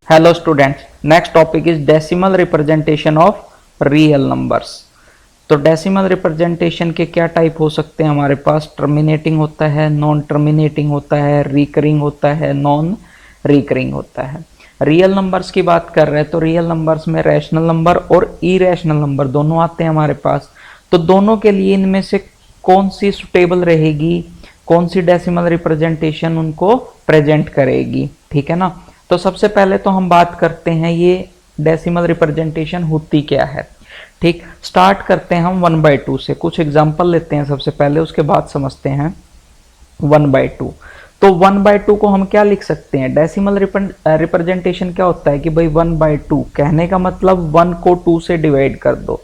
Hello students, next topic is decimal representation of real numbers. तो decimal representation के क्या type हो सकते हैं हमारे पास? टर्मिनेटिंग होता है, नॉन टर्मिनेटिंग होता है, रिकरिंग होता है, नॉन रिकरिंग होता है। रियल नंबर्स की बात कर रहे हैं तो रियल नंबर्स में रैशनल नंबर और इरेशनल नंबर दोनों आते हैं हमारे पास। तो दोनों के लिए इनमें से कौन सी सुटेबल रहेगी, कौन सी डेसिमल रिप्रेजेंटेशन उनको प्रेजेंट करेगी, ठीक है ना। तो सबसे पहले तो हम बात करते हैं ये डेसिमल रिप्रेजेंटेशन होती क्या है। ठीक, स्टार्ट करते हैं हम 1/2 से। कुछ एग्जांपल लेते हैं सबसे पहले, उसके बाद समझते हैं 1/2। तो 1/2 को हम क्या लिख सकते हैं? डेसिमल रिप्रेजेंटेशन क्या होता है कि भाई 1/2 कहने का मतलब 1 को 2 से डिवाइड कर दो।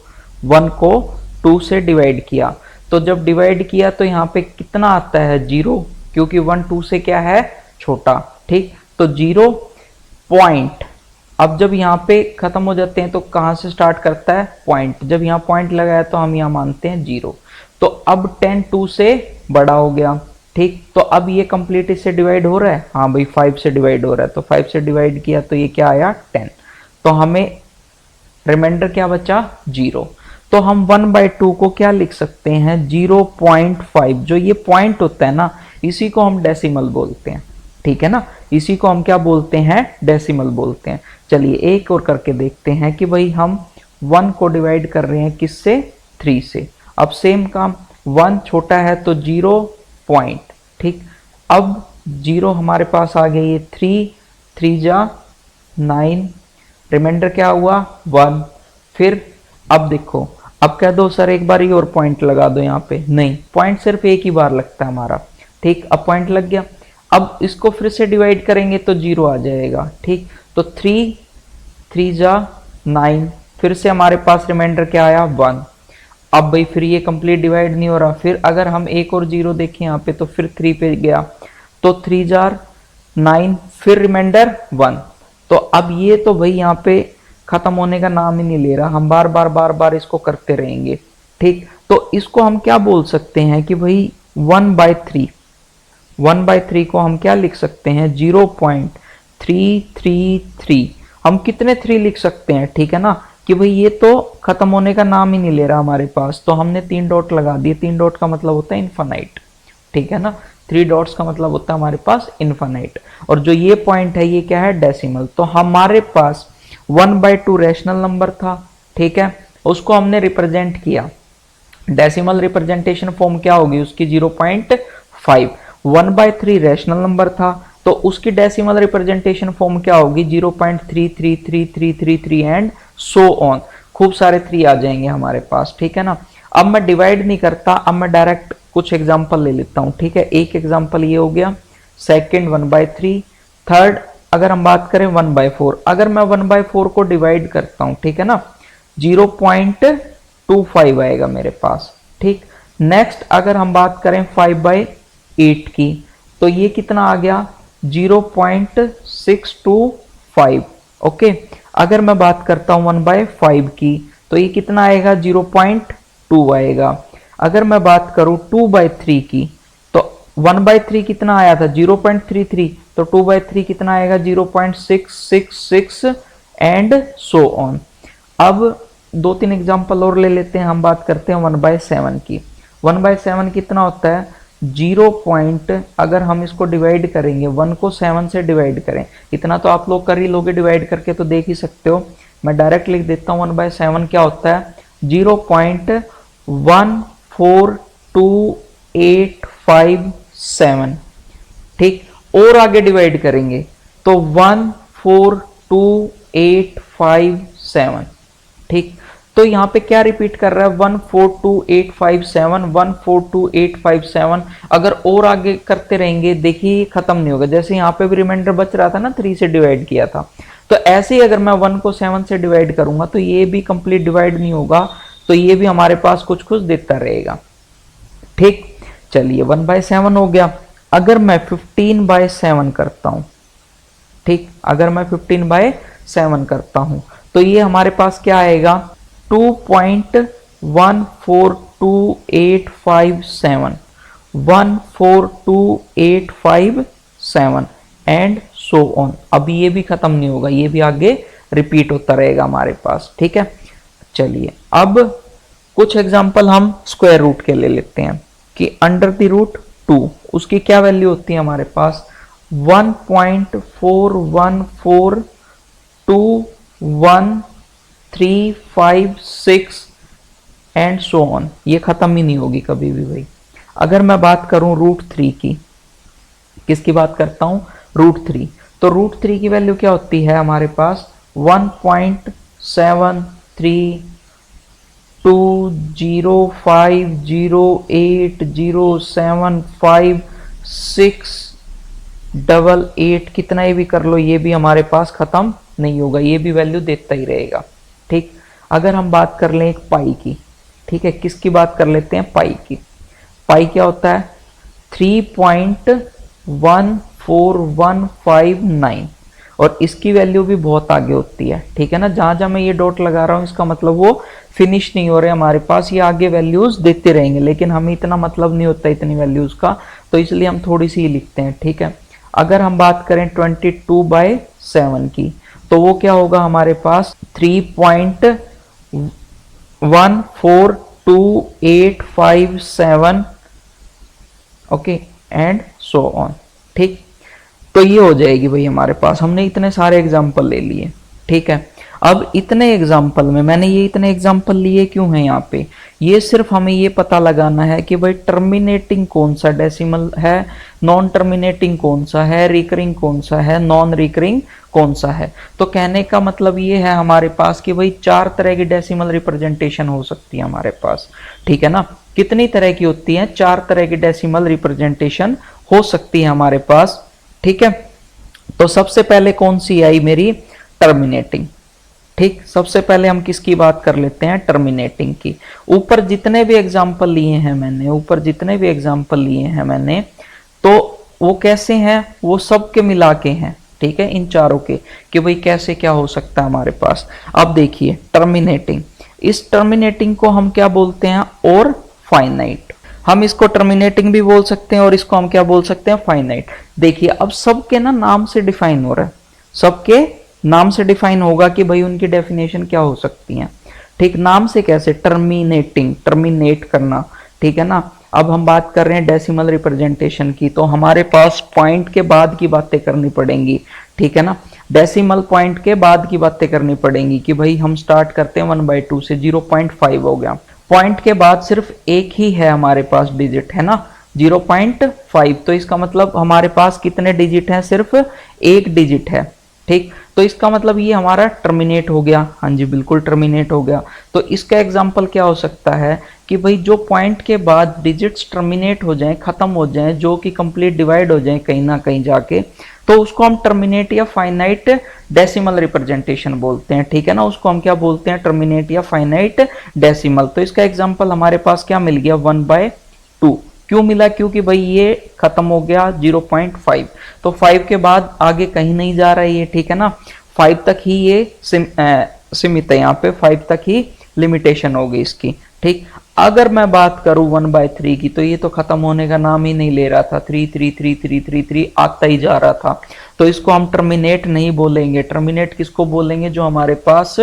1 को 2 से डिवाइड किया, तो जब डिवाइड किया तो यहाँ पे कितना आता है? 0, क्योंकि 1 2 से क्या है? छोटा। ठीक, तो 0 पॉइंट। अब जब यहाँ पे खत्म हो जाते हैं तो कहां से स्टार्ट करता है? पॉइंट। जब यहाँ पॉइंट लगाया तो हम यहाँ मानते हैं 0। तो अब 10 2 से बड़ा हो गया। ठीक, तो अब ये कंप्लीट इससे डिवाइड हो रहा है। हाँ भाई 5 से डिवाइड हो रहा है, तो 5 से डिवाइड किया तो ये क्या आया? 10। तो हमें रिमाइंडर क्या बचा? 0। तो हम 1/2 को क्या लिख सकते हैं? 0.5। जो ये पॉइंट होता है ना, इसी को हम डेसिमल बोलते हैं, ठीक है ना। इसी को हम क्या बोलते हैं? डेसिमल बोलते हैं। चलिए एक और करके देखते हैं कि भाई हम 1 को डिवाइड कर रहे हैं किससे? 3 से। अब सेम काम, 1 छोटा है तो 0 पॉइंट। ठीक, अब 0 हमारे पास आ गया, ये 3 3 जा 9, रिमाइंडर क्या हुआ? 1। फिर अब देखो, अब कह दो सर एक बार ही और पॉइंट लगा दो यहाँ पे, नहीं, पॉइंट सिर्फ एक ही बार लगता है हमारा। ठीक, अब पॉइंट लग गया। अब इसको फिर से डिवाइड करेंगे तो 0 आ जाएगा। ठीक, तो 3 3 जा 9, फिर से हमारे पास रिमाइंडर क्या आया? 1। अब भाई फिर ये कंप्लीट डिवाइड नहीं हो रहा, फिर अगर हम एक और 0 देखें यहाँ पे तो फिर 3 पे गया, तो 3 जार 9, फिर रिमाइंडर 1। तो अब ये तो भाई यहाँ पे खत्म होने का नाम ही नहीं ले रहा, हम बार बार इसको करते रहेंगे। ठीक, तो इसको हम क्या बोल सकते हैं कि भाई 1/3। 1/3 को हम क्या लिख सकते हैं? 0.333। हम कितने 3 लिख सकते हैं? ठीक है ना, कि भाई ये तो खत्म होने का नाम ही नहीं ले रहा हमारे पास, तो हमने 3 डॉट लगा दिए। 3 डॉट का मतलब होता है इनफाइनाइट, ठीक है ना। 3 डॉट्स का मतलब होता है हमारे पास इनफाइनाइट। और जो ये पॉइंट है ये क्या है? डेसिमल। तो हमारे पास 1/2 रैशनल नंबर था, ठीक है, उसको हमने रिप्रेजेंट किया। डेसिमल रिप्रेजेंटेशन फॉर्म क्या होगी उसकी? 0.5। 1/3 रैशनल नंबर था, तो उसकी डेसिमल रिप्रेजेंटेशन फॉर्म क्या होगी? 0.333333 एंड सो ऑन। खूब सारे 3 आ जाएंगे हमारे पास, ठीक है ना। अब मैं डिवाइड नहीं करता, अब मैं डायरेक्ट कुछ एग्जांपल ले लेता हूं, ठीक है। एक एग्जांपल ये हो गया, सेकंड 1/3, थर्ड अगर हम बात करें 1/4। अगर मैं 1/4 को डिवाइड करता हूं, ठीक है ना, 0.25 आएगा मेरे पास। ठीक, नेक्स्ट अगर हम बात करें 5/8 की, तो ये कितना आ गया? 0.625। ओके, अगर मैं बात करता हूं 1/5 की, तो ये कितना आएगा? 0.2 आएगा। अगर मैं बात करूं 2/3 की, तो 1/3 कितना आया था? 0.33, तो 2/3 कितना आएगा? 0.666 एंड सो ऑन। अब 2-3 एग्जांपल और ले लेते हैं, हम बात करते हैं 1/7 की। 1/7 कितना होता है? 0 पॉइंट, अगर हम इसको डिवाइड करेंगे, 1 को 7 से डिवाइड करें, इतना तो आप लोग कर ही लोगे डिवाइड करके, तो देख ही सकते हो। मैं डायरेक्ट लिख देता हूँ 1/7 क्या होता है? 0.14287। ठीक, और आगे डिवाइड करेंगे तो 1428857। ठीक, तो यहाँ पे क्या रिपीट कर रहा है? 1428857, 1428857। अगर और आगे करते रहेंगे, देखिए खत्म नहीं होगा। जैसे यहाँ पे भी रिमाइंडर बच रहा था ना, 3 से डिवाइड किया था, तो ऐसे ही अगर मैं 1 को 7 से डिवाइड करूंगा तो ये भी कंप्लीट डिवाइड नहीं होगा, तो ये भी हमारे पास कुछ कुछ देता रहेगा। ठीक, चलिए 1/7 हो गया। अगर मैं 15/7 करता हूं, ठीक, अगर मैं 15/7 करता हूं, तो ये हमारे पास क्या आएगा? 2.142857, 1428857 एंड सो ऑन। अभी ये भी खत्म नहीं होगा, ये भी आगे रिपीट होता रहेगा हमारे पास, ठीक है। चलिए अब कुछ एग्जांपल हम स्क्वायर रूट के ले लेते हैं कि अंडर द रूट 2 उसकी क्या वैल्यू होती है हमारे पास 1.41421356 एंड सो ऑन। ये खत्म ही नहीं होगी कभी भी भाई। अगर मैं बात करूं रूट 3 की, किसकी बात करता हूं, रूट 3, तो रूट 3 की वैल्यू क्या होती है हमारे पास 1.732050075688, कितना ही भी कर लो ये भी हमारे पास खत्म नहीं होगा, ये भी वैल्यू देता ही रहेगा, ठीक। अगर हम बात कर लें एक पाई की, ठीक है, किसकी बात कर लेते हैं, पाई की। पाई क्या होता है 3.14159 और इसकी वैल्यू भी बहुत आगे होती है, ठीक है ना। जहां जहां मैं ये डॉट लगा रहा हूं इसका मतलब वो फिनिश नहीं हो रहे हमारे पास, ये आगे वैल्यूज देते रहेंगे, लेकिन हमें इतना मतलब नहीं होता इतनी वैल्यूज का, तो इसलिए हम थोड़ी सी ही लिखते हैं, ठीक है। अगर हम बात करें 22/7 की, तो वो क्या होगा हमारे पास 3.1425857 ओके एंड सो ऑन, ठीक। तो ये हो जाएगी भाई हमारे पास, हमने इतने सारे एग्जाम्पल ले लिए, ठीक है। अब इतने एग्जाम्पल में मैंने ये इतने एग्जाम्पल लिए क्यों हैं यहाँ पे, ये सिर्फ हमें ये पता लगाना है कि भाई टर्मिनेटिंग कौन सा डेसिमल है, नॉन टर्मिनेटिंग कौन सा है, रिकरिंग कौन सा है, नॉन रिकरिंग कौन सा है। तो कहने का मतलब ये है हमारे पास कि भाई 4 तरह की डेसिमल रिप्रेजेंटेशन हो सकती है हमारे पास, ठीक है ना। कितनी तरह की होती है, 4 तरह की डेसिमल रिप्रेजेंटेशन हो सकती है हमारे पास, ठीक है। तो सबसे पहले कौन सी आई मेरी, टर्मिनेटिंग, ठीक। सबसे पहले हम किसकी बात कर लेते हैं, टर्मिनेटिंग की। ऊपर जितने भी एग्जांपल लिए हैं मैंने, ऊपर जितने भी एग्जांपल लिए हैं मैंने, तो वो कैसे हैं, वो सब के मिला के हैं, ठीक है, इन चारों के, कि भाई कैसे क्या हो सकता है हमारे पास। अब देखिए टर्मिनेटिंग, इस टर्मिनेटिंग को हम क्या बोलते हैं, और फाइनाइट। हम इसको टर्मिनेटिंग भी बोल सकते हैं और इसको हम क्या बोल सकते हैं, फाइनाइट। देखिए अब सबके ना नाम से डिफाइन हो रहा है, सबके नाम से डिफाइन होगा कि भाई उनकी डेफिनेशन क्या हो सकती है, ठीक। नाम से कैसे, टर्मिनेटिंग, टर्मिनेट करना, ठीक है ना। अब हम बात कर रहे हैं डेसिमल रिप्रेजेंटेशन की, तो हमारे पास पॉइंट के बाद की बातें करनी पड़ेंगी, ठीक है ना। डेसिमल पॉइंट के बाद की बातें करनी पड़ेंगी कि भाई हम स्टार्ट करते हैं 1/2 से, 0.5 हो गया। पॉइंट के बाद सिर्फ एक ही है हमारे पास डिजिट, है ना, 0.5, तो इसका मतलब हमारे पास कितने डिजिट हैं, सिर्फ एक डिजिट है, ठीक। तो इसका मतलब ये हमारा टर्मिनेट हो गया, हाँ जी बिल्कुल टर्मिनेट हो गया। तो इसका एग्जांपल क्या हो सकता है कि भाई जो पॉइंट के बाद डिजिट्स टर्मिनेट हो जाएं, खत्म हो जाएं, जो कि कंप्लीट डिवाइड हो जाएं कहीं ना कहीं जाके, तो उसको हम टर्मिनेट या फाइनाइट डेसिमल रिप्रेजेंटेशन बोलते हैं, ठीक है ना। उसको हम क्या बोलते हैं, टर्मिनेट या फाइनाइट डेसिमल। तो इसका एग्जांपल हमारे पास क्या मिल गया, 1/2। क्यों मिला, क्योंकि भाई ये खत्म हो गया 0.5, तो 5 के बाद आगे कहीं नहीं जा रहा है ये, ठीक है ना। 5 तक ही ये सीमित है, यहाँ पे 5 तक ही लिमिटेशन होगी इसकी, ठीक। अगर मैं बात करूं 1/3 की, तो ये तो खत्म होने का नाम ही नहीं ले रहा था, 3 आता ही जा रहा था। तो इसको हम टर्मिनेट नहीं बोलेंगे। टर्मिनेट किसको बोलेंगे, जो हमारे पास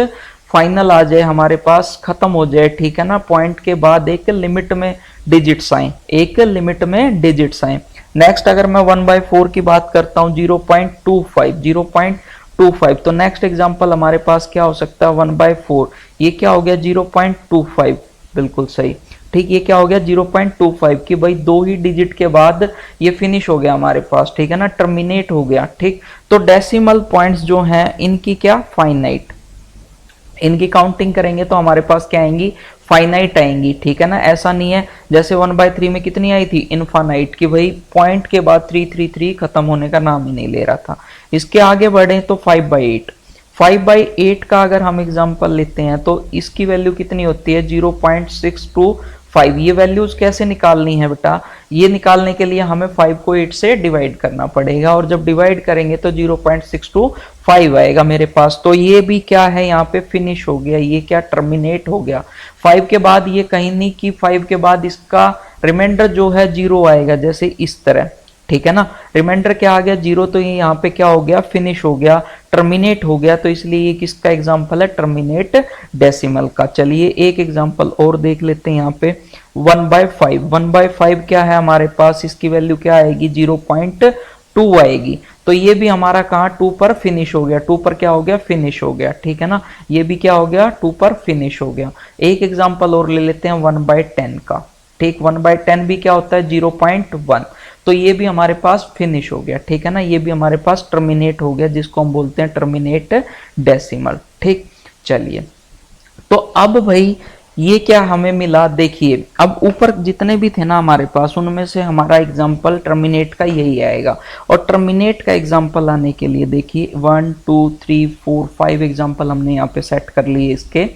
फाइनल आ जाए, हमारे पास खत्म हो जाए, ठीक है ना। पॉइंट के बाद एक लिमिट में डिजिट्स आए, एक लिमिट में डिजिट्स आए। नेक्स्ट अगर मैं 1/4 की बात करता हूं, 0.25, तो नेक्स्ट एग्जांपल हमारे पास क्या हो सकता है, 1/4, ये क्या हो गया 0.25, बिल्कुल सही, ठीक। ये क्या हो गया 0.25 की भाई 2 ही डिजिट के बाद ये फिनिश हो गया हमारे पास, ठीक है ना, टर्मिनेट हो गया, ठीक। तो डेसिमल पॉइंट्स जो हैं इनकी क्या, फाइनाइट, इनकी काउंटिंग करेंगे तो हमारे पास क्या आएंगी, फाइनाइट आएंगी, ठीक है ना। ऐसा नहीं है जैसे 1/3 में कितनी आई थी, इनफाइनाइट, की भाई पॉइंट के बाद 333 खत्म होने का नाम ही नहीं ले रहा था। इसके आगे बढ़े तो 5/8, 5/8 का अगर हम एग्जांपल लेते हैं तो इसकी वैल्यू कितनी होती है, 0.625। ये वैल्यूज कैसे निकालनी है बेटा, ये निकालने के लिए हमें 5 को 8 से डिवाइड करना पड़ेगा, और जब डिवाइड करेंगे तो 0.625 आएगा मेरे पास। तो ये भी क्या है, यहाँ पे फिनिश हो गया, ये क्या, टर्मिनेट हो गया। 5 के बाद ये कहीं नहीं कि 5 के बाद इसका रिमाइंडर जो है 0 आएगा, जैसे इस तरह, ठीक है ना। रिमाइंडर क्या आ गया 0, तो ये यहाँ पे क्या हो गया, फिनिश हो गया, टर्मिनेट हो गया, तो इसलिए ये किसका एग्जाम्पल है, टर्मिनेट डेसिमल का। चलिए एक एग्जाम्पल और देख लेते हैं यहाँ पे 1/5। 1/5 क्या है हमारे पास, इसकी वैल्यू क्या आएगी, 0.2 आएगी। तो ये भी हमारा कहाँ 2 पर फिनिश हो गया, 2 पर क्या हो गया, फिनिश हो गया, ठीक है ना। ये भी क्या हो गया, 2 पर फिनिश हो गया। एक एग्जाम्पल और ले लेते हैं 1/10 का, ठीक। 1/10 भी क्या होता है, 0.1, तो ये भी हमारे पास फिनिश हो गया, ठीक है ना। ये भी हमारे पास टर्मिनेट हो गया, जिसको हम बोलते हैं टर्मिनेट डेसिमल, ठीक। चलिए, तो अब भाई ये क्या हमें मिला, देखिए अब ऊपर जितने भी थे ना हमारे पास, उनमें से हमारा एग्जाम्पल टर्मिनेट का यही आएगा। और टर्मिनेट का एग्जाम्पल आने के लिए देखिए 1 2 3 4 5 एग्जाम्पल हमने यहाँ पे सेट कर लिए। इसके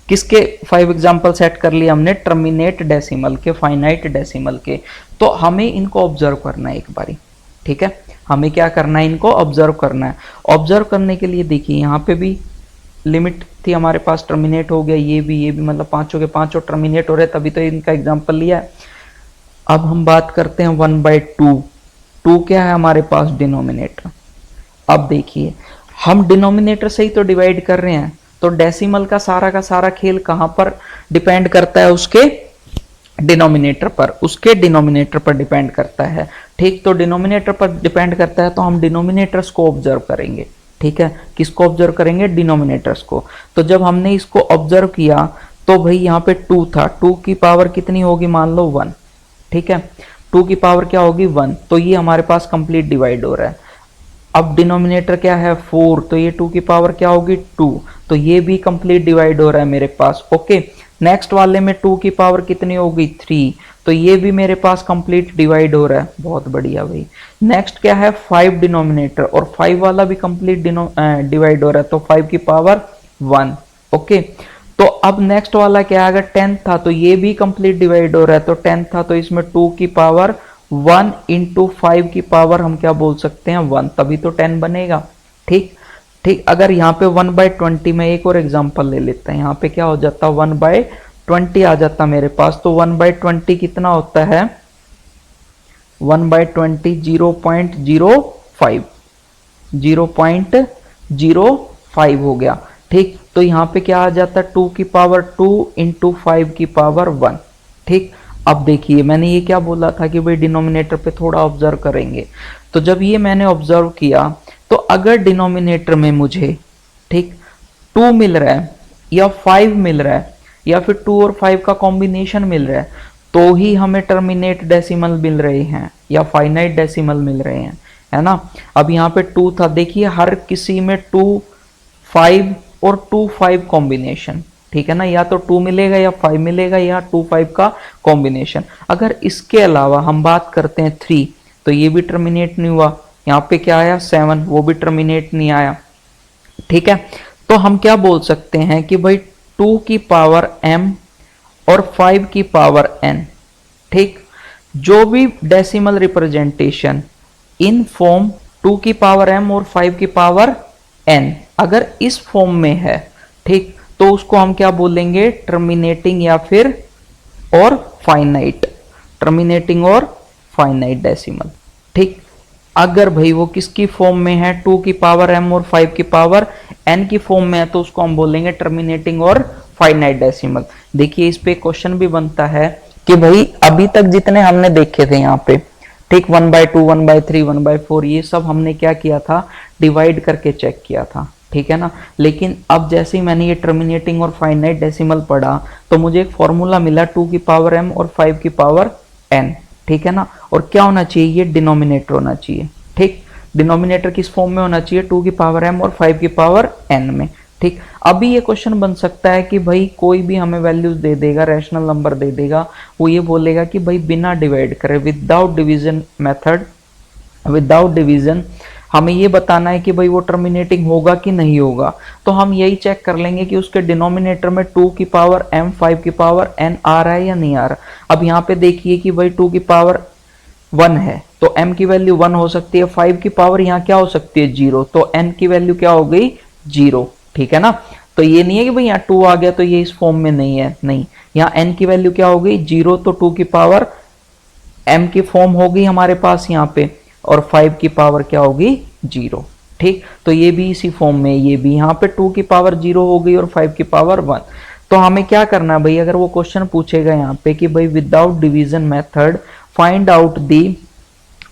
किसके 5 एग्जाम्पल सेट कर लिए हमने, टर्मिनेट डेसिमल के, फाइनाइट डेसिमल के। तो हमें इनको ऑब्जर्व करना है एक बारी, ठीक है। हमें क्या करना है, इनको ऑब्जर्व करना है। ऑब्जर्व करने के लिए देखिए यहाँ पे भी लिमिट थी हमारे पास, टर्मिनेट हो गया, ये भी मतलब पांचों के पांचों टर्मिनेट हो रहे, तभी तो इनका एग्जाम्पल लिया है। अब हम बात करते हैं 1/2। 2 क्या है हमारे पास, डिनोमिनेटर। अब देखिए हम डिनोमिनेटर से ही तो डिवाइड कर रहे हैं, तो डेसिमल का सारा खेल कहां पर डिपेंड करता है, उसके डिनोमिनेटर पर, उसके डिनोमिनेटर पर डिपेंड करता है, ठीक। तो डिनोमिनेटर पर डिपेंड करता है, तो हम डिनोमिनेटर्स को ऑब्जर्व करेंगे, ठीक है। किसको ऑब्जर्व करेंगे, डिनोमिनेटर्स को। तो जब हमने इसको ऑब्जर्व किया तो भाई यहाँ पे 2 था, 2 की पावर कितनी होगी, मान लो 1, ठीक है। 2 की पावर क्या होगी, 1, तो ये हमारे पास कंप्लीट डिवाइड हो रहा है। अब डिनोमिनेटर क्या है, 4, तो ये 2 की पावर क्या होगी, 2, तो ये भी कंप्लीट डिवाइड हो रहा है मेरे पास, ओके। नेक्स्ट वाले में 2 की पावर कितनी होगी, 3, तो ये भी मेरे पास कंप्लीट डिवाइड हो रहा है, बहुत बढ़िया भाई। नेक्स्ट क्या है, 5 डिनोमिनेटर, और 5 वाला भी कंप्लीट डिवाइड हो रहा है, तो 5 की पावर 1, ओके। तो अब नेक्स्ट वाला क्या आएगा, 10 था, तो ये भी कंप्लीट डिवाइड हो रहा है, तो 10 था, तो इसमें 2 की पावर 1 इंटू 5 की पावर हम क्या बोल सकते हैं, 1, तभी तो 10 बनेगा, ठीक। ठीक, अगर यहाँ पे 1/20 में एक और एग्जांपल ले लेते हैं, यहाँ पे क्या हो जाता, 1/20 आ जाता मेरे पास। तो 1/20 कितना होता है, 1/20 0.05, 0.05 हो गया, ठीक। तो यहाँ पे क्या आ जाता है, 2 की पावर 2 इंटू 5 की पावर 1, ठीक। अब देखिए मैंने ये क्या बोला था कि भाई डिनोमिनेटर पे थोड़ा ऑब्जर्व करेंगे। तो जब ये मैंने ऑब्जर्व किया, तो अगर डिनोमिनेटर में मुझे, ठीक, 2 मिल रहा है या 5 मिल रहा है या फिर 2 और 5 का कॉम्बिनेशन मिल रहा है, तो ही हमें टर्मिनेट डेसिमल मिल रहे हैं या फाइनाइट डेसिमल मिल रहे हैं, है ना। अब यहाँ पे 2 था, देखिए हर किसी में 2 5 और 2 5 कॉम्बिनेशन, ठीक है ना, या तो 2 मिलेगा या 5 मिलेगा या 2 5 का कॉम्बिनेशन। अगर इसके अलावा हम बात करते हैं 3, तो ये भी टर्मिनेट नहीं हुआ। यहाँ पे क्या आया 7, वो भी टर्मिनेट नहीं आया, ठीक है। तो हम क्या बोल सकते हैं कि भाई 2 की पावर m और 5 की पावर n, ठीक, जो भी डेसिमल रिप्रेजेंटेशन इन फॉर्म 2 की पावर m और 5 की पावर n अगर इस फॉर्म में है, ठीक, तो उसको हम क्या बोलेंगे, टर्मिनेटिंग या फिर और फाइनाइट, टर्मिनेटिंग और फाइनाइट डेसिमल, ठीक। अगर भाई वो किसकी फॉर्म में है, 2 की पावर m और 5 की पावर n की फॉर्म में है, तो उसको हम बोलेंगे टर्मिनेटिंग और फाइनाइट डेसिमल। देखिए इस पे क्वेश्चन भी बनता है कि भाई अभी तक जितने हमने देखे थे यहाँ पे, ठीक, 1/2 1/3 1/4, ये सब हमने क्या किया था, डिवाइड करके चेक किया था, ठीक है ना। लेकिन अब जैसे ही मैंने ये टर्मिनेटिंग और फाइनाइट डेसिमल पढ़ा, तो मुझे एक फॉर्मूला मिला 2 की पावर m और 5 की पावर n, ठीक है ना। और क्या होना चाहिए, ये डिनोमिनेटर होना चाहिए, ठीक। डिनोमिनेटर किस फॉर्म में होना चाहिए, 2 की पावर m और 5 की पावर n में, ठीक। अभी ये क्वेश्चन बन सकता है कि भाई कोई भी हमें वैल्यूज दे देगा, रैशनल नंबर दे देगा, वो ये बोलेगा कि भाई बिना डिवाइड करे, without division method, without division हमें ये बताना है कि भाई वो टर्मिनेटिंग होगा कि नहीं होगा। तो हम यही चेक कर लेंगे कि उसके डिनोमिनेटर में 2 की पावर m 5 की पावर n आ रहा है या नहीं आ रहा। अब यहाँ पे देखिए कि भाई 2 की पावर 1 है, तो m की वैल्यू 1 हो सकती है, 5 की पावर यहाँ क्या हो सकती है, 0, तो n की वैल्यू क्या हो गई, 0, ठीक है ना। तो ये नहीं है कि भाई यहाँ 2 आ गया तो ये इस फॉर्म में नहीं है, नहीं, यहाँ n की वैल्यू क्या हो गई, 0, तो 2 की पावर m की फॉर्म हो गई हमारे पास यहाँ पे, और 5 की पावर क्या होगी 0। ठीक, तो ये भी इसी फॉर्म में, ये भी यहाँ पे 2 की पावर 0 हो गई और 5 की पावर 1। तो हमें क्या करना है भाई, अगर वो क्वेश्चन पूछेगा यहाँ पे कि भाई without division method find out the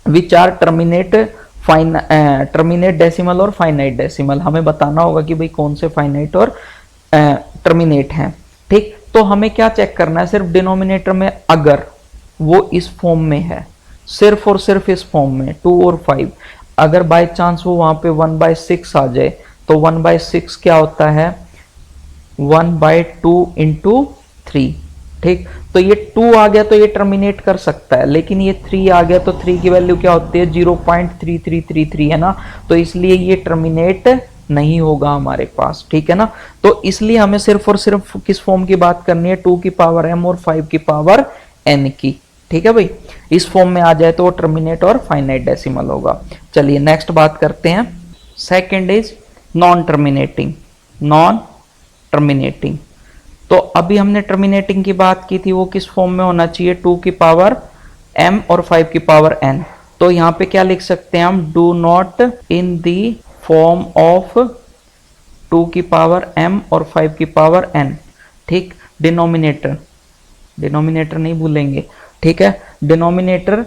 which are terminate decimal और फाइनाइट डेसिमल, हमें बताना होगा कि भाई कौन से फाइनाइट और टर्मिनेट हैं। ठीक, तो हमें क्या चेक करना है, सिर्फ डिनोमिनेटर में अगर वो इस फॉर्म में है, सिर्फ और सिर्फ इस फॉर्म में 2 और 5, अगर बाय चांस वो वहां पे 1/6 आ जाए तो 1/6 क्या होता है 1/2 इंटू 3। ठीक, तो ये 2 आ गया तो ये टर्मिनेट कर सकता है, लेकिन ये 3 आ गया तो 3 की वैल्यू क्या होती है 0.3333 है ना, तो इसलिए ये टर्मिनेट नहीं होगा हमारे पास। ठीक है ना, तो इसलिए हमें सिर्फ और सिर्फ किस फॉर्म की बात करनी है, 2 की पावर m और 5 की पावर n की। ठीक है भाई, इस फॉर्म में आ जाए तो वो टर्मिनेट और फाइनाइट डेसिमल होगा। चलिए नेक्स्ट बात करते हैं, second is non terminating. Non terminating, तो अभी हमने टर्मिनेटिंग की बात की थी, वो किस फॉर्म में होना चाहिए 2 की पावर m और 5 की पावर n। तो यहां पे क्या लिख सकते हैं हम, do not in the form of 2 की पावर m और 5 की पावर n। ठीक, डिनोमिनेटर, डिनोमिनेटर नहीं भूलेंगे। ठीक है, denominator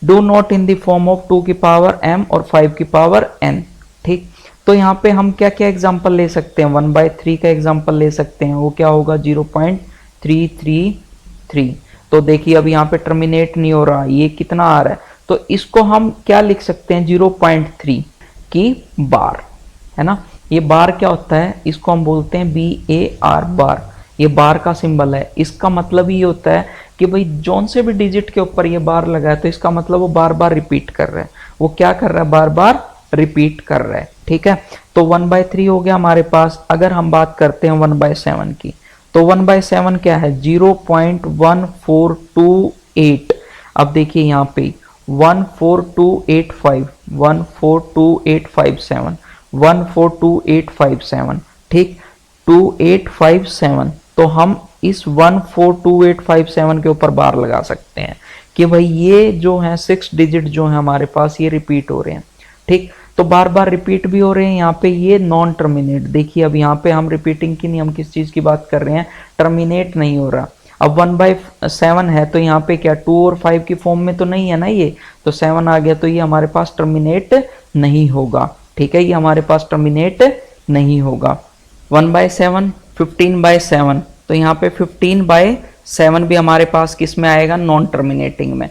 do not in the form of 2 की पावर m और 5 की पावर n। ठीक, तो यहाँ पे हम क्या क्या एग्जांपल ले सकते हैं, 1/3 का एग्जांपल ले सकते हैं, वो क्या होगा 0.333। तो देखिए अब यहाँ पे टर्मिनेट नहीं हो रहा, ये कितना आ रहा है, तो इसको हम क्या लिख सकते हैं 0.3 की बार, है ना। ये बार क्या होता है, इसको हम बोलते हैं BAR बार, ये बार का सिंबल है। इसका मतलब ये होता है कि भाई जौन से भी डिजिट के ऊपर ये बार लगा है तो इसका मतलब वो बार बार रिपीट कर रहा है, वो क्या कर रहा है बार बार रिपीट कर रहा है। ठीक है, तो 1/3 हो गया हमारे पास। अगर हम बात करते हैं 1/7 की, तो 1/7 क्या है 0.1428। अब देखिए यहाँ पे 14285, 14285 14285, ठीक 2857। तो हम इस 14285 के ऊपर बार लगा सकते हैं कि भाई ये जो है 6 डिजिट जो है हमारे पास ये रिपीट हो रहे हैं। ठीक, तो बार बार रिपीट भी हो रहे हैं। यहाँ पे ये नॉन टर्मिनेट, देखिए अब यहाँ पे हम रिपीटिंग की नहीं, हम किस चीज की बात कर रहे हैं, टर्मिनेट नहीं हो रहा। अब 1/7 है तो यहाँ पे क्या 2 और 5 की फॉर्म में तो नहीं है ना ये, तो 7 आ गया तो ये हमारे पास टर्मिनेट नहीं होगा। ठीक है, ये हमारे पास टर्मिनेट नहीं होगा। 1/7, 15/7, तो यहाँ पे 15/7 भी हमारे पास किस में आएगा नॉन टर्मिनेटिंग में।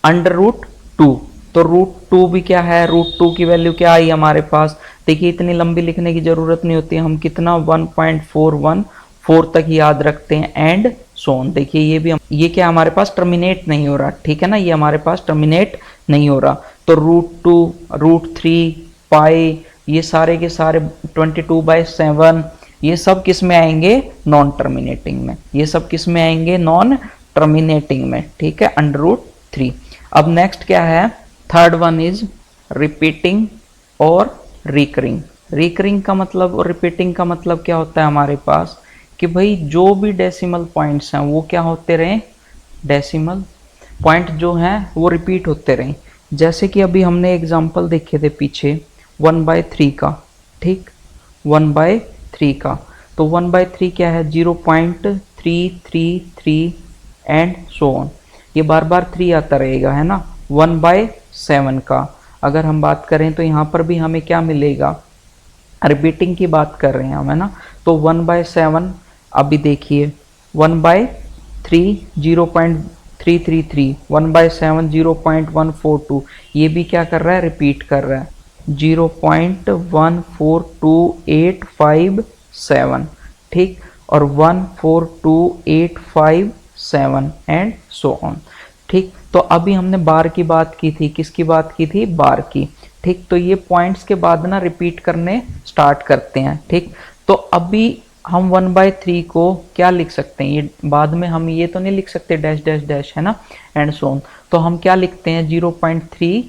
√2, तो √2 भी क्या है, √2 की वैल्यू क्या आई हमारे पास, देखिए इतनी लंबी लिखने की जरूरत नहीं होती, हम कितना 1.414 तक याद रखते हैं एंड सोन। देखिए ये भी ये क्या हमारे पास टर्मिनेट नहीं हो रहा। ठीक है ना, ये हमारे पास टर्मिनेट नहीं हो रहा। तो √2, √3, पाई, ये सारे के सारे 22/7 ये सब किस में आएंगे नॉन टर्मिनेटिंग में, ये सब किस में आएंगे नॉन टर्मिनेटिंग में। ठीक है, √3। अब नेक्स्ट क्या है, थर्ड वन इज रिपीटिंग और रिकरिंग। रिकरिंग का मतलब और रिपीटिंग का मतलब क्या होता है हमारे पास कि भाई जो भी डेसिमल पॉइंट्स हैं वो क्या होते रहे, डेसिमल पॉइंट जो हैं वो रिपीट होते रहे। जैसे कि अभी हमने एग्जांपल देखे थे पीछे 1/3 का, ठीक 1/3 का, तो 1/3 क्या है 0.333 एंड सो ऑन, ये बार बार 3 आता रहेगा, है ना। 1/7 का अगर हम बात करें तो यहाँ पर भी हमें क्या मिलेगा, रिपीटिंग की बात कर रहे हैं हम, है ना। तो 1/7 अभी देखिए 1/3 0.333, 1/7 0.142, ये भी क्या कर रहा है रिपीट कर रहा है 0.142857, ठीक, और 14285 एंड सो ऑन। ठीक, तो अभी हमने बार की बात की थी, किसकी बात की थी, बार की। ठीक, तो ये पॉइंट्स के बाद ना रिपीट करने स्टार्ट करते हैं। ठीक, तो अभी हम 1/3 को क्या लिख सकते हैं, ये बाद में हम ये तो नहीं लिख सकते डैश डैश डैश, है ना, एंड सो ऑन। तो हम क्या लिखते हैं 0.3,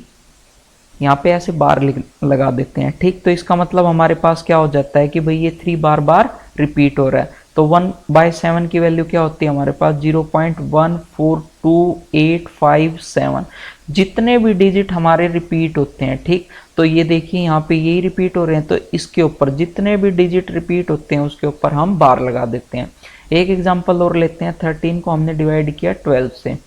यहाँ पे ऐसे बार लगा देते हैं। ठीक, तो इसका मतलब हमारे पास क्या हो जाता है कि भाई ये 3 बार बार रिपीट हो रहा है। तो 1/7 की वैल्यू क्या होती है हमारे पास 0.1428 2857 जितने भी डिजिट हमारे रिपीट होते हैं, ठीक, तो ये देखिए यहाँ पे यही रिपीट हो रहे हैं, तो इसके ऊपर जितने भी डिजिट रिपीट होते हैं उसके ऊपर हम बार लगा देते हैं। एक एग्जांपल और लेते हैं, 13 को हमने डिवाइड किया 12 से,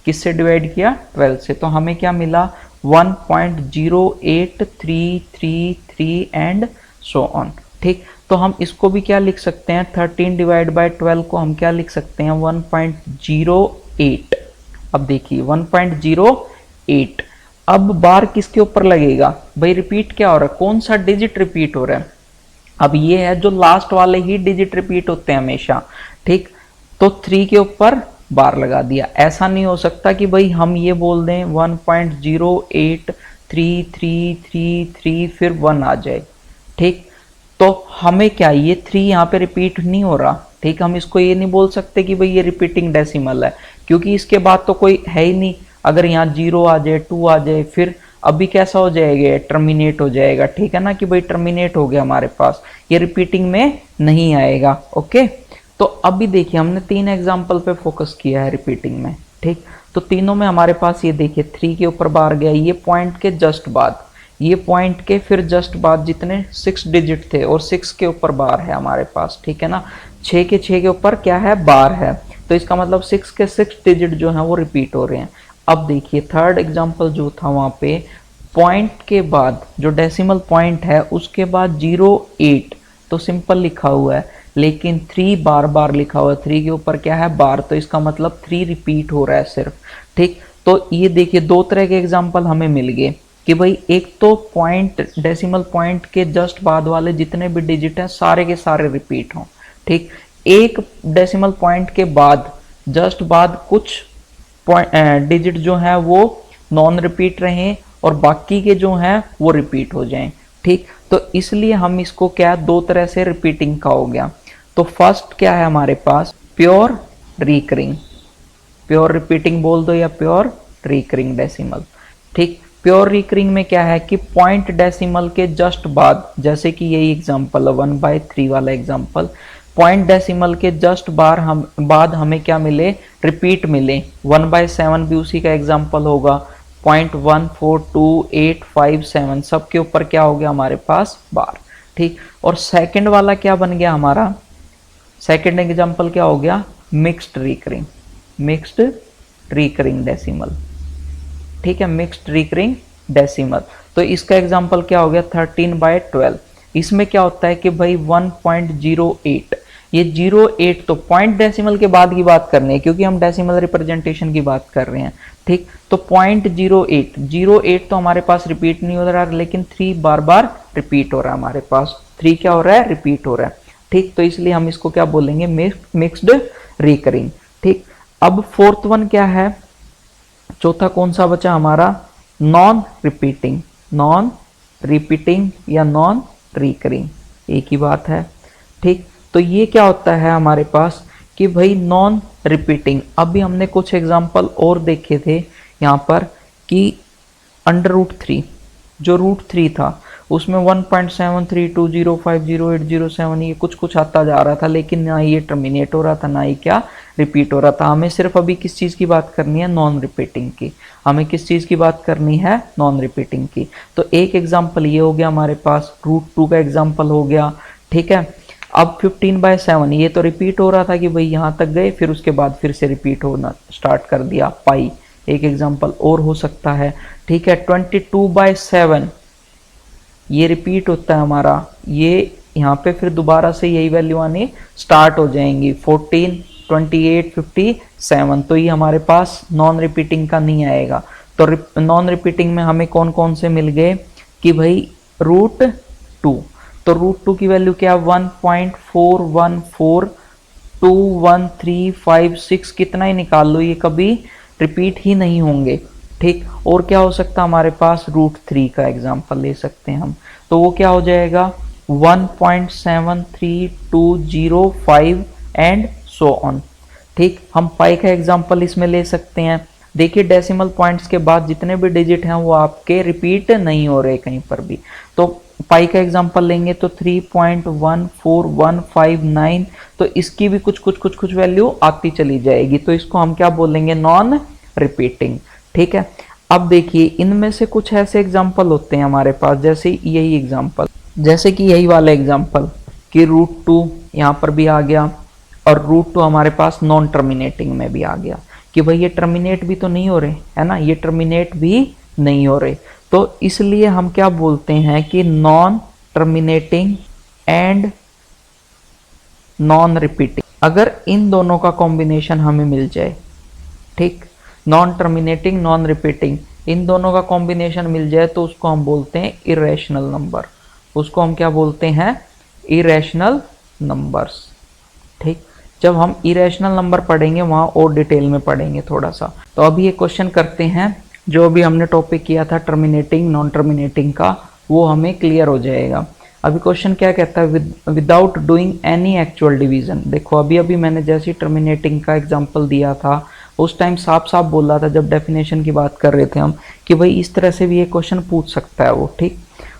किससे डिवाइड किया? 12 से, तो हमें क्या मिला? 1.08333 एंड सो ऑन, ठीक। तो हम इसको भी क्या लिख सकते हैं? 13 डिवाइड बाय 12 को हम क्या लिख सकते हैं? 1.08। अब देखिए 1.08। अब बार किसके ऊपर लगेगा भाई? रिपीट क्या हो रहा है, कौन सा डिजिट रिपीट हो रहा है? अब ये है जो लास्ट वाले ही डिजिट रिपीट होते हैं हमेशा, ठीक। तो 3 के ऊपर बार लगा दिया। ऐसा नहीं हो सकता कि भाई हम ये बोल दें 1.08333 फिर 1 आ जाए, ठीक। तो हमें क्या, ये 3 यहाँ पे रिपीट नहीं हो रहा, ठीक। हम इसको ये नहीं बोल सकते कि भाई ये रिपीटिंग डेसिमल है, क्योंकि इसके बाद तो कोई है ही नहीं। अगर यहाँ 0 आ जाए, 2 आ जाए, फिर अभी कैसा हो जाएगा? टर्मिनेट हो जाएगा, ठीक है ना, कि भाई टर्मिनेट हो गया हमारे पास, ये रिपीटिंग में नहीं आएगा। ओके, तो अभी देखिए हमने 3 एग्जाम्पल पे फोकस किया है रिपीटिंग में, ठीक। तो तीनों में हमारे पास ये देखिए 3 के ऊपर बार गया, ये पॉइंट के जस्ट बाद, ये पॉइंट के फिर जस्ट बाद जितने 6 डिजिट थे और 6 के ऊपर बार है हमारे पास, ठीक है ना। 6 के ऊपर क्या है? बार है, तो इसका मतलब 6 के 6 डिजिट जो है वो रिपीट हो रहे हैं। अब देखिए थर्ड एग्जाम्पल जो था वहां पे पॉइंट के बाद जो डेसिमल पॉइंट है उसके बाद 08 तो सिंपल लिखा हुआ है, लेकिन 3 बार बार लिखा हुआ है, 3 के ऊपर क्या है? बार, तो इसका मतलब 3 रिपीट हो रहा है सिर्फ, ठीक। तो ये देखिए 2 तरह के एग्जाम्पल हमें मिल गए कि भाई एक तो पॉइंट, डेसिमल पॉइंट के जस्ट बाद वाले जितने भी डिजिट हैं सारे के सारे रिपीट हों, ठीक। एक डेसिमल पॉइंट के बाद जस्ट बाद कुछ डिजिट जो है वो नॉन रिपीट रहें और बाकी के जो हैं वो रिपीट हो जाएं, ठीक। तो इसलिए हम इसको क्या 2 तरह से रिपीटिंग का हो गया। तो फर्स्ट क्या है हमारे पास? प्योर रिकरिंग, प्योर रिपीटिंग बोल दो या प्योर रिकरिंग डेसिमल, ठीक। प्योर रिकरिंग में क्या है कि पॉइंट डेसिमल के जस्ट बाद, जैसे कि यही एग्जांपल है 1/3 वाला एग्जांपल, पॉइंट डेसिमल के जस्ट बाद हमें क्या मिले? रिपीट मिले। 1/7 भी उसी का एग्जांपल होगा, 0.142857 सब के ऊपर क्या हो गया हमारे पास? बार, ठीक। और सेकंड वाला क्या बन गया हमारा? सेकंड एग्जांपल क्या हो गया? Mixed recurring, mixed recurring decimal, ठीक है, मिक्स्ड रिकरिंग डेसिमल। तो इसका एग्जांपल क्या हो गया? 13/12। इसमें क्या होता है कि भाई 1.08, ये 08 तो पॉइंट डेसिमल के बाद की बात करनी है क्योंकि हम डेसिमल रिप्रेजेंटेशन की बात कर रहे हैं, ठीक। तो 0.08 तो हमारे पास रिपीट नहीं हो रहा, लेकिन 3 बार बार रिपीट हो रहा है हमारे पास, 3 क्या हो रहा है? रिपीट हो रहा है, ठीक। तो इसलिए हम इसको क्या बोलेंगे? मिक्स्ड रिकरिंग, ठीक। अब फोर्थ वन क्या है? चौथा कौन सा बचा हमारा? नॉन रिपीटिंग, नॉन रिपीटिंग या नॉन रिकरिंग, एक ही बात है, ठीक। तो ये क्या होता है हमारे पास कि भाई नॉन रिपीटिंग, अभी हमने कुछ एग्जांपल और देखे थे यहाँ पर कि √3 जो √3 था उसमें 1.7320508007 ये कुछ आता जा रहा था, लेकिन ना ये टर्मिनेट हो रहा था ना ही क्या रिपीट हो रहा था। हमें सिर्फ अभी किस चीज़ की बात करनी है? नॉन रिपीटिंग की। हमें किस चीज़ की बात करनी है? नॉन रिपीटिंग की। तो एक एग्जाम्पल ये हो गया हमारे पास, √2 का एग्जाम्पल हो गया, ठीक है। अब 15/7 ये तो रिपीट हो रहा था कि भाई यहाँ तक गए, फिर उसके बाद फिर से रिपीट होना स्टार्ट कर दिया, पाई एक एग्जाम्पल और हो सकता है, ठीक है। 22/7 ये रिपीट होता है हमारा, ये यहाँ पे फिर दोबारा से यही वैल्यू आनी स्टार्ट हो जाएंगी 14, 28, 57, तो ये हमारे पास नॉन रिपीटिंग का नहीं आएगा। तो नॉन रिपीटिंग में हमें कौन कौन से मिल गए कि भाई √2, तो √2 की वैल्यू क्या? 1.41421356, कितना ही निकाल लो ये कभी रिपीट ही नहीं होंगे, ठीक। और क्या हो सकता है हमारे पास? √3 का एग्जांपल ले सकते हैं हम, तो वो क्या हो जाएगा? 1.73205 एंड सो ऑन, ठीक। हम पाई का एग्जांपल इसमें ले सकते हैं। देखिए डेसिमल पॉइंट्स के बाद जितने भी डिजिट हैं वो आपके रिपीट नहीं हो रहे कहीं पर भी, तो पाई का एग्जांपल लेंगे तो 3.14159, तो इसकी भी कुछ वैल्यू आती चली जाएगी, तो इसको हम क्या बोलेंगे, नॉन रिपीटिंग। ठीक है, अब देखिए इनमें से कुछ ऐसे एग्जांपल होते हैं हमारे पास, जैसे यही एग्जांपल, जैसे कि यही वाला एग्जांपल कि √2 यहाँ पर भी आ गया, और √2 हमारे पास नॉन टर्मिनेटिंग में भी आ गया, कि भाई ये टर्मिनेट भी तो नहीं हो रहे, है ना, ये टर्मिनेट भी नहीं हो रहे, तो इसलिए हम क्या बोलते हैं कि non terminating and non repeating. अगर इन दोनों का कॉम्बिनेशन हमें मिल जाए, ठीक, नॉन टर्मिनेटिंग नॉन रिपीटिंग, इन दोनों का कॉम्बिनेशन मिल जाए तो उसको हम बोलते हैं इरेशनल नंबर, उसको हम क्या बोलते हैं, इरेशनल नंबर्स। ठीक, जब हम इरेशनल नंबर पढ़ेंगे वहां और डिटेल में पढ़ेंगे थोड़ा सा। तो अभी ये क्वेश्चन करते हैं, जो भी हमने टॉपिक किया था टर्मिनेटिंग नॉन टर्मिनेटिंग का, वो हमें क्लियर हो जाएगा। अभी क्वेश्चन क्या कहता है, without doing any actual division. देखो अभी मैंने जैसे टर्मिनेटिंग का एग्जांपल दिया था, उस टाइम साफ साफ बोला था जब डेफिनेशन की बात कर रहे थे हम, कि भाई इस तरह से भी ये क्वेश्चन पूछ सकता है वो। ठीक,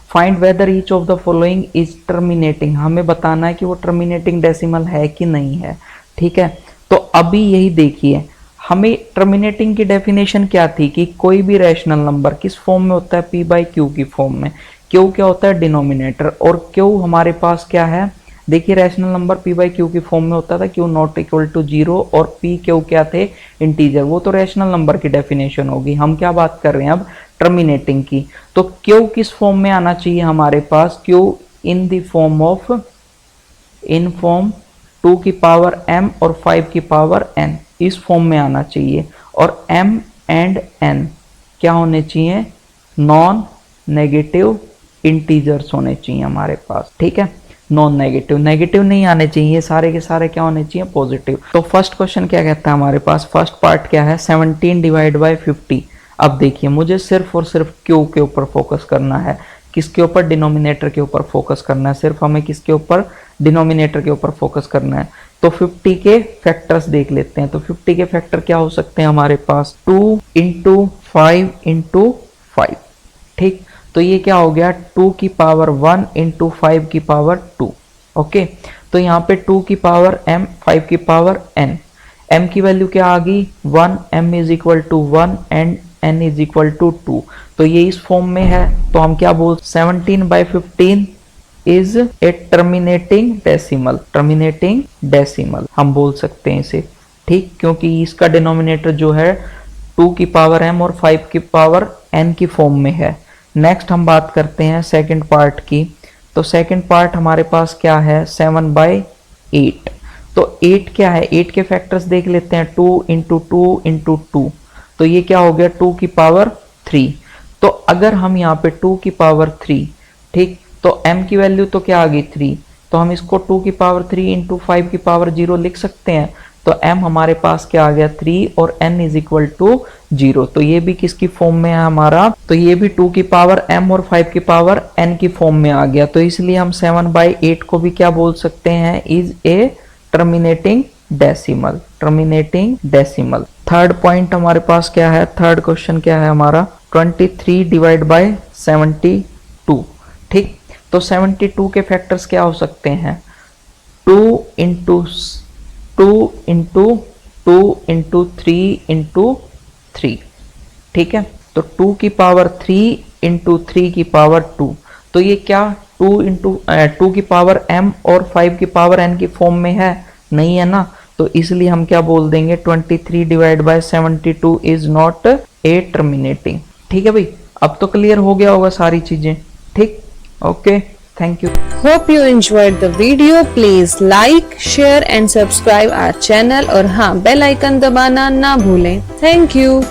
find whether each of the following is terminating, हमें बताना है कि वो टर्मिनेटिंग डेसिमल है कि नहीं है। ठीक है, तो अभी यही देखिए, हमें टर्मिनेटिंग की डेफिनेशन क्या थी कि कोई भी रैशनल नंबर किस फॉर्म में होता है, p/q की फॉर्म में। q क्या होता है, डिनोमिनेटर, और q हमारे पास क्या है, देखिए रैशनल नंबर p/q की फॉर्म में होता था, q नॉट इक्वल टू 0, और p q क्या थे, इंटीजर, वो तो रैशनल नंबर की डेफिनेशन होगी। हम क्या बात कर रहे हैं अब, टर्मिनेटिंग की। तो q किस फॉर्म में आना चाहिए हमारे पास, q in the form of, in form 2 की पावर m और 5 की पावर n, इस फॉर्म में आना चाहिए, और m एंड n क्या होने चाहिए, नॉन नेगेटिव इंटीजर्स होने चाहिए हमारे पास। ठीक है, नॉन नेगेटिव, नेगेटिव नहीं आने चाहिए, सारे के सारे क्या होने चाहिए, पॉजिटिव। तो फर्स्ट क्वेश्चन क्या कहता है हमारे पास, फर्स्ट पार्ट क्या है, 17 डिवाइड बाय 50। अब देखिए मुझे सिर्फ और सिर्फ क्यू के ऊपर फोकस करना है, किसके ऊपर, डिनोमिनेटर के ऊपर फोकस करना है, सिर्फ हमें किसके ऊपर, डिनोमिनेटर के ऊपर फोकस करना है। तो 50 के फैक्टर्स देख लेते हैं। तो 50 के फैक्टर क्या हो सकते हैं हमारे पास, 2 इंटू 5 इंटू 5। ठीक, तो ये क्या हो गया, 2 की पावर 1 इंटू 5 की पावर 2। ओके, तो यहाँ पे 2 की पावर m, 5 की पावर n, m की वैल्यू क्या आ गई, 1, m is equal to 1 and n is equal to 2। तो ये इस फॉर्म में है, तो हम क्या बोल, 17/15 is a terminating decimal, terminating decimal हम बोल सकते हैं इसे। ठीक, क्योंकि इसका डिनोमिनेटर जो है 2 की पावर m और 5 की पावर n की फॉर्म में है। नेक्स्ट हम बात करते हैं सेकंड पार्ट की। तो सेकंड पार्ट हमारे पास क्या है, 7/8। तो 8 क्या है, 8 के फैक्टर्स देख लेते हैं, 2 इंटू 2 इंटू 2, तो ये क्या हो गया, 2 की पावर 3। तो अगर हम यहाँ पे 2 की पावर 3, ठीक, तो m की वैल्यू तो क्या आ गई 3, तो हम इसको 2 की पावर 3 इंटू 5 की पावर 0 लिख सकते हैं। तो m हमारे पास क्या आ गया 3 और n इज इक्वल टू 0। तो ये भी किसकी फॉर्म में है हमारा, तो ये भी 2 की पावर m और 5 की पावर n की फॉर्म में आ गया। तो इसलिए हम 7/8 को भी क्या बोल सकते हैं, is a terminating decimal, terminating decimal. Third point हमारे पास क्या है, थर्ड क्वेश्चन क्या है हमारा, 23 डिवाइड बाय 72। ठीक, तो 72 के फैक्टर्स क्या हो सकते हैं, 2 इंटू 2 इंटू 2 इंटू 3 इंटू 3। ठीक है, तो 2 की पावर 3 इंटू 3 की पावर 2, तो ये क्या 2 की पावर m और 5 की पावर n की फॉर्म में है, नहीं है ना। तो इसलिए हम क्या बोल देंगे, 23 divide by 72 is not a terminating. ठीक है भाई, अब तो क्लियर हो गया होगा सारी चीजें। ठीक, okay, thank you. Hope you enjoyed the video. Please like, share and subscribe our channel और हाँ बेल आइकन दबाना ना भूलें। Thank you.